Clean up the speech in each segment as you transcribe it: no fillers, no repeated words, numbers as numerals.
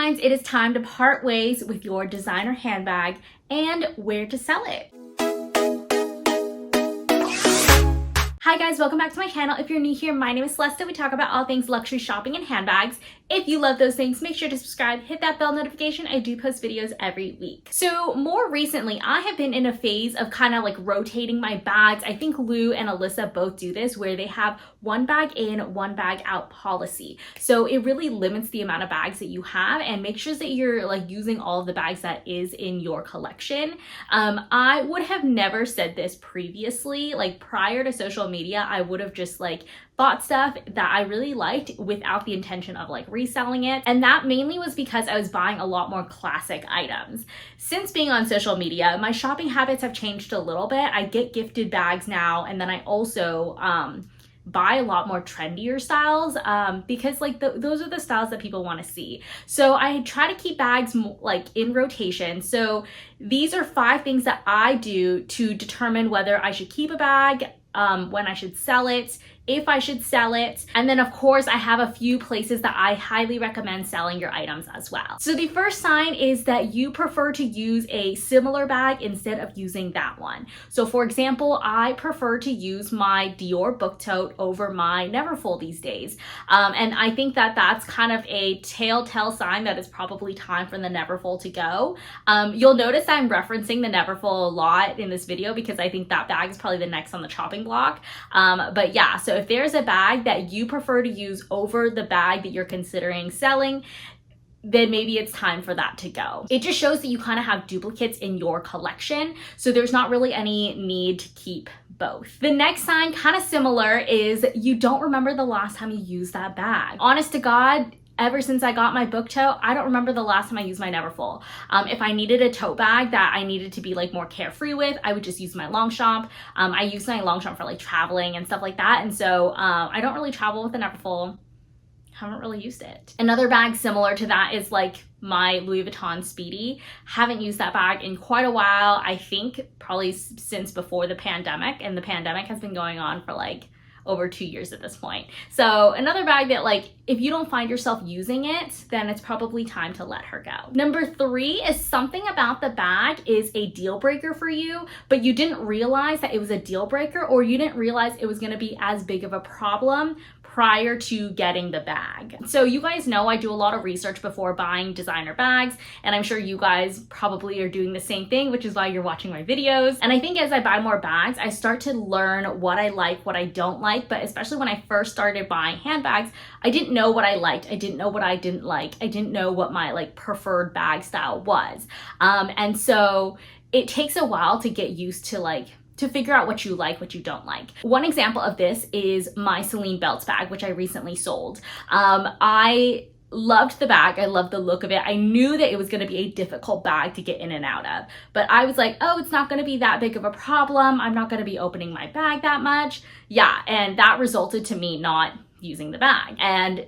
finds, it is time to part ways with your designer handbag and where to sell it. Hi guys, welcome back to my channel. If you're new here, my name is Celesta. We talk about all things luxury shopping and handbags. If you love those things, make sure to subscribe, hit that bell notification. I do post videos every week. So more recently, I have been in a phase of kind of like rotating my bags. I think Lou and Alyssa both do this, where they have one bag in, one bag out policy. So it really limits the amount of bags that you have and make sure that you're like using all of the bags that is in your collection. I would have never said this previously, like prior to social media, I would have just like bought stuff that I really liked without the intention of like reselling it. And that mainly was because I was buying a lot more classic items. Since being on social media, my shopping habits have changed a little bit. I get gifted bags now, and then I also buy a lot more trendier styles because like those are the styles that people want to see. So I try to keep bags like in rotation. So these are 5 things that I do to determine whether I should keep a bag, when I should sell it, if I should sell it. And then of course I have a few places that I highly recommend selling your items as well. So the first sign is that you prefer to use a similar bag instead of using that one. So for example, I prefer to use my Dior book tote over my Neverfull these days. And I think that that's kind of a telltale sign that it's probably time for the Neverfull to go. You'll notice I'm referencing the Neverfull a lot in this video because I think that bag is probably the next on the chopping block. But yeah, so if there's a bag that you prefer to use over the bag that you're considering selling, then maybe it's time for that to go. It just shows that you kind of have duplicates in your collection, so there's not really any need to keep both. The next sign, kind of similar, is you don't remember the last time you used that bag. Honest to God, ever since I got my book tote, I don't remember the last time I used my Neverfull. If I needed a tote bag that I needed to be like more carefree with, I would just use my Longchamp. I use my Longchamp for like traveling and stuff like that. And so I don't really travel with the Neverfull. Haven't really used it. Another bag similar to that is like my Louis Vuitton Speedy. Haven't used that bag in quite a while. I think probably since before the pandemic, and the pandemic has been going on for like over 2 years at this point. So another bag that like, if you don't find yourself using it, then it's probably time to let her go. Number 3 is something about the bag is a deal breaker for you, but you didn't realize that it was a deal breaker, or you didn't realize it was gonna be as big of a problem prior to getting the bag. So you guys know I do a lot of research before buying designer bags, and I'm sure you guys probably are doing the same thing, which is why you're watching my videos. And I think as I buy more bags, I start to learn what I like, what I don't like. But especially when I first started buying handbags, I didn't know what I liked. I didn't know what I didn't like. I didn't know what my like preferred bag style was. And so it takes a while to get used to figure out what you like, what you don't like. One example of this is my Celine Belts bag, which I recently sold. I loved the bag. I loved the look of it. I knew that it was going to be a difficult bag to get in and out of, but I was like, oh, it's not going to be that big of a problem. I'm not going to be opening my bag that much. Yeah, and that resulted to me not using the bag and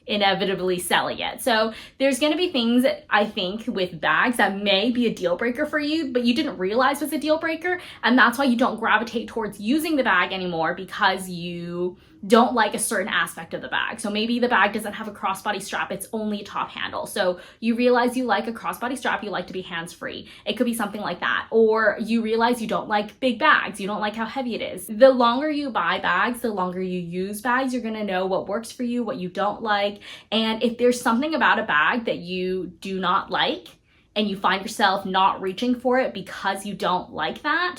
inevitably selling it. So there's going to be things, I think, with bags that may be a deal breaker for you, but you didn't realize was a deal breaker, and that's why you don't gravitate towards using the bag anymore, because you don't like a certain aspect of the bag. So maybe the bag doesn't have a crossbody strap, it's only a top handle. So you realize you like a crossbody strap, you like to be hands-free. It could be something like that. Or you realize you don't like big bags, you don't like how heavy it is. The longer you buy bags, the longer you use bags, you're gonna know what works for you, what you don't like. And if there's something about a bag that you do not like, and you find yourself not reaching for it because you don't like that,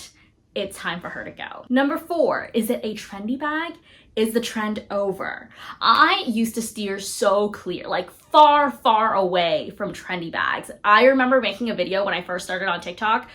it's time for her to go. Number 4, is it a trendy bag? Is the trend over? I used to steer so clear, like far, far away from trendy bags. I remember making a video when I first started on TikTok.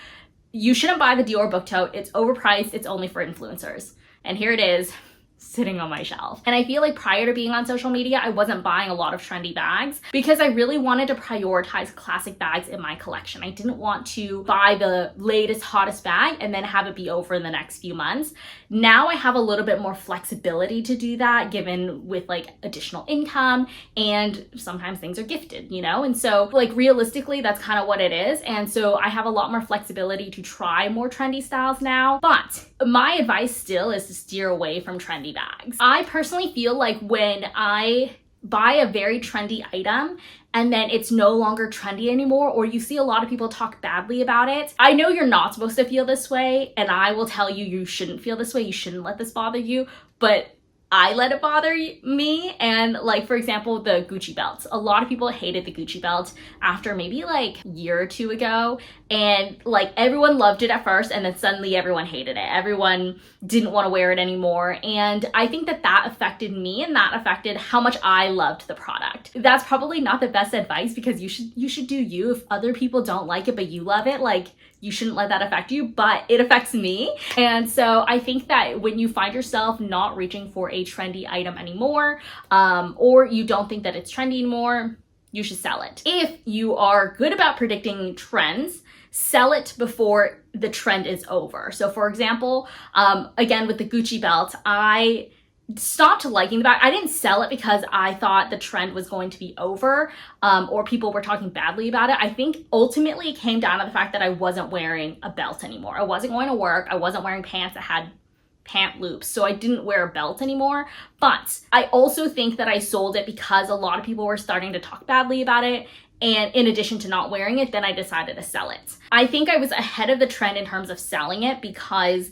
You shouldn't buy the Dior book tote. It's overpriced. It's only for influencers. And here it is, sitting on my shelf. And I feel like prior to being on social media, I wasn't buying a lot of trendy bags because I really wanted to prioritize classic bags in my collection. I didn't want to buy the latest, hottest bag and then have it be over in the next few months. Now I have a little bit more flexibility to do that, given with like additional income, and sometimes things are gifted, you know? And so like realistically, that's kind of what it is. And so I have a lot more flexibility to try more trendy styles now. But my advice still is to steer away from trendy bags. I personally feel like when I buy a very trendy item and then it's no longer trendy anymore, or you see a lot of people talk badly about it. I know you're not supposed to feel this way, and I will tell you, you shouldn't feel this way. You shouldn't let this bother you, but I let it bother me. And like, for example, the Gucci belts. A lot of people hated the Gucci belt after maybe like a year or two ago. And like everyone loved it at first, and then suddenly everyone hated it. Everyone didn't want to wear it anymore. And I think that that affected me, and that affected how much I loved the product. That's probably not the best advice, because you should do you. If other people don't like it but you love it, like, you shouldn't let that affect you, but it affects me. And so I think that when you find yourself not reaching for a trendy item anymore, or you don't think that it's trendy anymore, you should sell it. If you are good about predicting trends, sell it before the trend is over. So for example, again, with the Gucci belt, I stopped liking the bag. I didn't sell it because I thought the trend was going to be over, or people were talking badly about it. I think ultimately it came down to the fact that I wasn't wearing a belt anymore. I wasn't going to work. I wasn't wearing pants that had pant loops, so I didn't wear a belt anymore. But I also think that I sold it because a lot of people were starting to talk badly about it. And in addition to not wearing it, then I decided to sell it. I think I was ahead of the trend in terms of selling it, because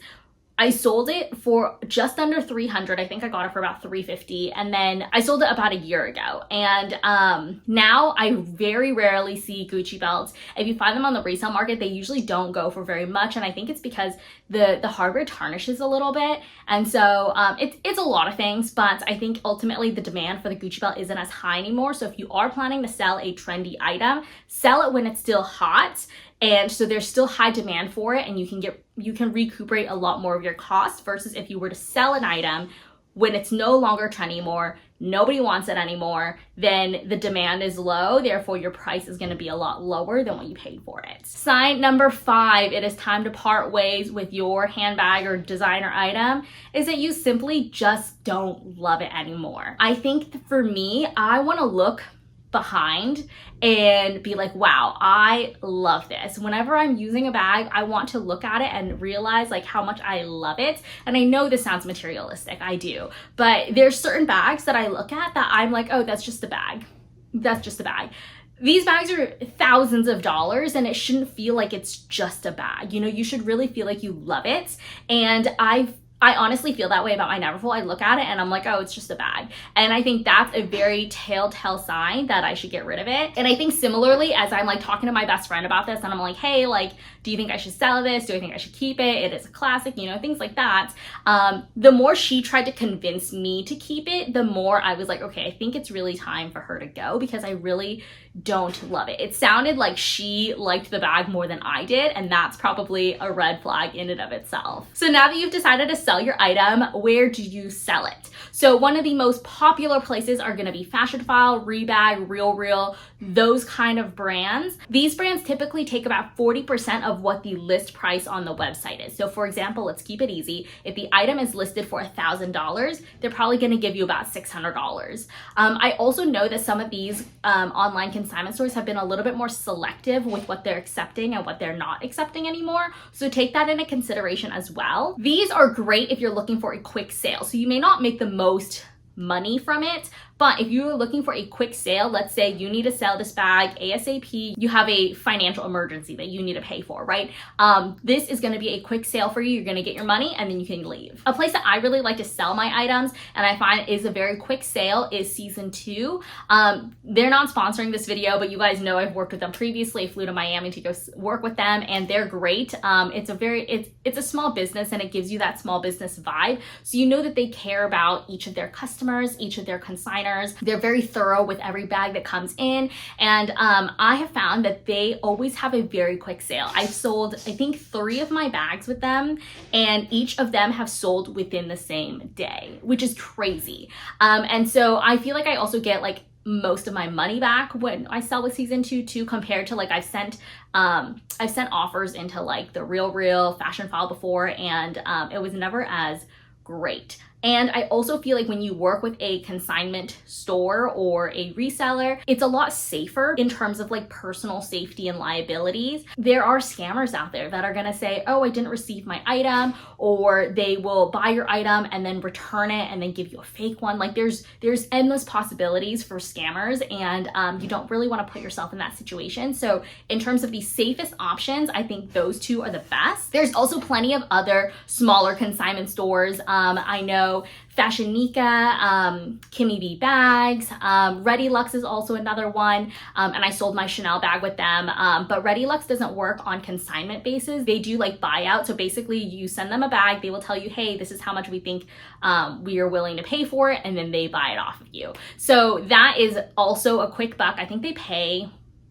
I sold it for just under $300. I think I got it for about $350, and then I sold it about a year ago. And now I very rarely see Gucci belts. If you find them on the resale market, they usually don't go for very much, and I think it's because the hardware tarnishes a little bit. And so it's a lot of things, but I think ultimately the demand for the Gucci belt isn't as high anymore. So if you are planning to sell a trendy item, sell it when it's still hot. And so there's still high demand for it, and you can recuperate a lot more of your costs, versus if you were to sell an item when it's no longer trendy anymore, nobody wants it anymore, then the demand is low, therefore your price is going to be a lot lower than what you paid for it. Sign number 5, it is time to part ways with your handbag or designer item, is that you simply just don't love it anymore. I think for me, I want to look behind and be like, wow, I love this. Whenever I'm using a bag, I want to look at it and realize like how much I love it. And I know this sounds materialistic, I do, but there's certain bags that I look at that I'm like, oh, that's just a bag. That's just a bag. These bags are thousands of dollars, and it shouldn't feel like it's just a bag. You know, you should really feel like you love it. And I honestly feel that way about my Neverfull. I look at it and I'm like, oh, it's just a bag. And I think that's a very telltale sign that I should get rid of it. And I think similarly, as I'm like talking to my best friend about this, and I'm like, hey, like, do you think I should sell this? Do I think I should keep it? It is a classic, you know, things like that. The more she tried to convince me to keep it, the more I was like, okay, I think it's really time for her to go, because I really don't love it. It sounded like she liked the bag more than I did, and that's probably a red flag in and of itself. So now that you've decided to sell your item, where do you sell it? So one of the most popular places are going to be Fashionphile, Rebag, RealReal, those kind of brands. These brands typically take about 40% of what the list price on the website is. So for example, let's keep it easy. If the item is listed for $1,000, they're probably going to give you about $600. I also know that some of these online consignment stores have been a little bit more selective with what they're accepting and what they're not accepting anymore. So take that into consideration as well. These are great if you're looking for a quick sale. So you may not make the most money from it, but if you're looking for a quick sale, let's say you need to sell this bag ASAP, you have a financial emergency that you need to pay for, right? This is going to be a quick sale for you. You're going to get your money and then you can leave. A place that I really like to sell my items, and I find is a very quick sale, is Season 2. They're not sponsoring this video, but you guys know I've worked with them previously. I flew to Miami to go work with them, and they're great. It's a small business, and it gives you that small business vibe. So you know that they care about each of their customers, each of their consigners. They're very thorough with every bag that comes in, and I have found that they always have a very quick sale. I've sold, I think, 3 of my bags with them, and each of them have sold within the same day, which is crazy. And so I feel like I also get like most of my money back when I sell with Season 2 too, compared to like I've sent offers into like the RealReal, Fashionphile before, and it was never as great. And I also feel like when you work with a consignment store or a reseller, it's a lot safer in terms of like personal safety and liabilities. There are scammers out there that are gonna say, oh, I didn't receive my item, or they will buy your item and then return it and then give you a fake one. Like there's endless possibilities for scammers, and you don't really want to put yourself in that situation. So in terms of the safest options, I think those two are the best. There's also plenty of other smaller consignment stores. I know Fashionica, Kimmy B Bags, Ready Lux is also another one, and I sold my Chanel bag with them, but Ready Lux doesn't work on consignment basis. They do like buyout, so basically you send them a bag, they will tell you, hey, this is how much we think we are willing to pay for it, and then they buy it off of you. So that is also a quick buck. I think they pay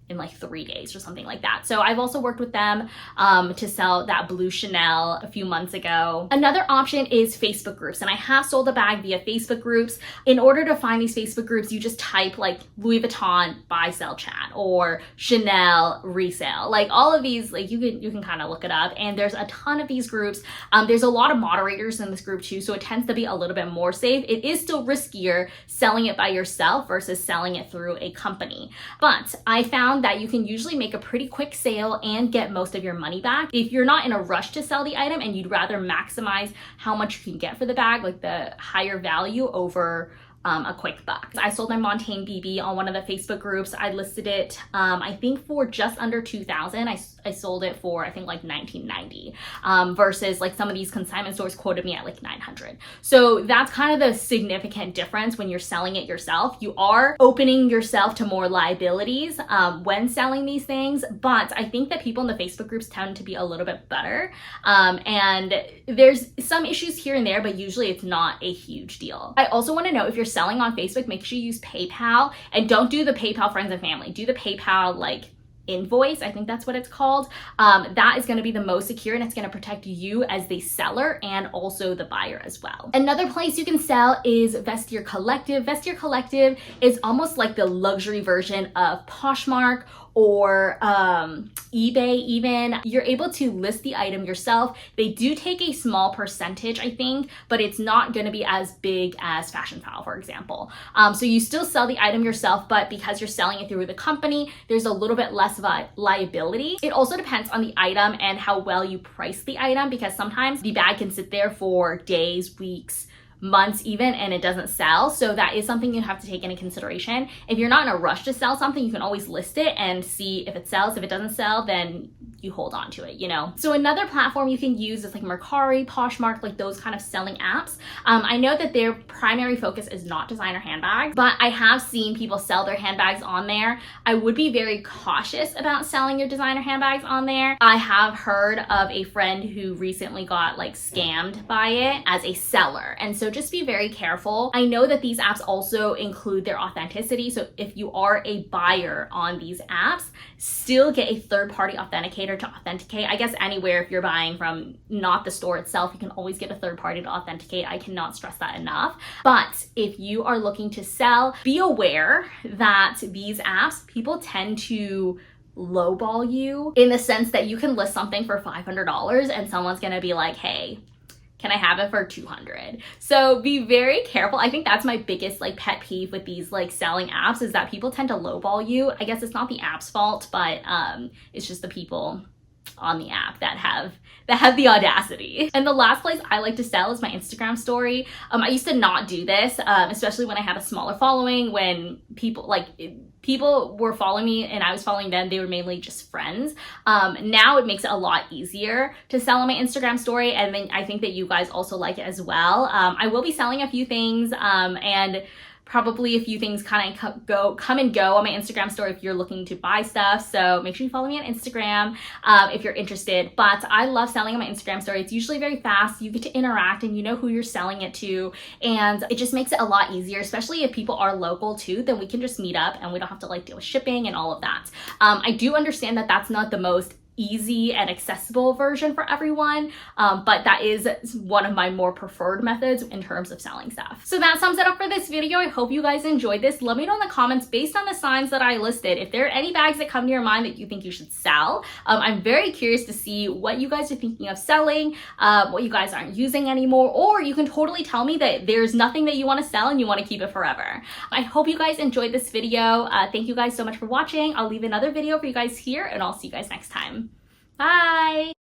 in like 3 days or something like that. So I've also worked with them to sell that blue Chanel a few months ago. Another option is Facebook groups, and I have sold a bag via Facebook groups. In order to find these Facebook groups, you just type like Louis Vuitton buy sell chat or Chanel resale. Like all of these, like you can kind of look it up, and there's a ton of these groups. There's a lot of moderators in this group too, so it tends to be a little bit more safe. It is still riskier selling it by yourself versus selling it through a company, but I found that you can usually make a pretty quick sale and get most of your money back. If you're not in a rush to sell the item and you'd rather maximize how much you can get for the bag, like the higher value over a quick buck. I sold my Montaigne BB on one of the Facebook groups. I listed it, I think for just under 2,000. I sold it for, I think like 1990, versus like some of these consignment stores quoted me at like 900. So that's kind of the significant difference when you're selling it yourself. You are opening yourself to more liabilities when selling these things, but I think that people in the Facebook groups tend to be a little bit better. And there's some issues here and there, but usually it's not a huge deal. I also want to know, if you're selling on Facebook, make sure you use PayPal, and don't do the PayPal friends and family. Do the PayPal like invoice, I think that's what it's called. That is going to be the most secure, and it's going to protect you as the seller and also the buyer as well. Another place you can sell is Vestiaire Collective. Vestiaire Collective is almost like the luxury version of Poshmark or eBay even. You're able to list the item yourself. They do take a small percentage, I think, but it's not going to be as big as Fashion File, for example. So you still sell the item yourself, but because you're selling it through the company, there's a little bit less of a liability. It also depends on the item and how well you price the item, because sometimes the bag can sit there for days, weeks, months even, and it doesn't sell. So that is something you have to take into consideration. If you're not in a rush to sell something, you can always list it and see if it sells. If it doesn't sell, then you hold on to it, you know? So another platform you can use is like Mercari, Poshmark, like those kind of selling apps. I know that their primary focus is not designer handbags, but I have seen people sell their handbags on there. I would be very cautious about selling your designer handbags on there. I have heard of a friend who recently got like scammed by it as a seller. And so just be very careful. I know that these apps also include their authenticity. So if you are a buyer on these apps, still get a third-party authenticator to authenticate. I guess anywhere, if you're buying from not the store itself, you can always get a third party to authenticate. I cannot stress that enough. But if you are looking to sell, be aware that these apps, people tend to lowball you in the sense that you can list something for $500 and someone's gonna be like, hey, can I have it for 200? So be very careful. I think that's my biggest like pet peeve with these like selling apps, is that people tend to lowball you. I guess it's not the app's fault, but it's just the people on the app that have the audacity. And the last place I like to sell is my Instagram story. I used to not do this, especially when I had a smaller following, when people were following me and I was following them. They were mainly just friends. Now it makes it a lot easier to sell on my Instagram story, and then I think that you guys also like it as well. I will be selling a few things, and probably a few things kind of come and go on my Instagram story if you're looking to buy stuff. So make sure you follow me on Instagram if you're interested. But I love selling on my Instagram story. It's usually very fast. You get to interact and you know who you're selling it to. And it just makes it a lot easier, especially if people are local too, then we can just meet up and we don't have to like deal with shipping and all of that. I do understand that that's not the most easy and accessible version for everyone, but that is one of my more preferred methods in terms of selling stuff. So that sums it up for this video. I hope you guys enjoyed this. Let me know in the comments, based on the signs that I listed, if there are any bags that come to your mind that you think you should sell. I'm very curious to see what you guys are thinking of selling, what you guys aren't using anymore, or you can totally tell me that there's nothing that you want to sell and you want to keep it forever. I hope you guys enjoyed this video. Thank you guys so much for watching. I'll leave another video for you guys here, and I'll see you guys next time. Bye!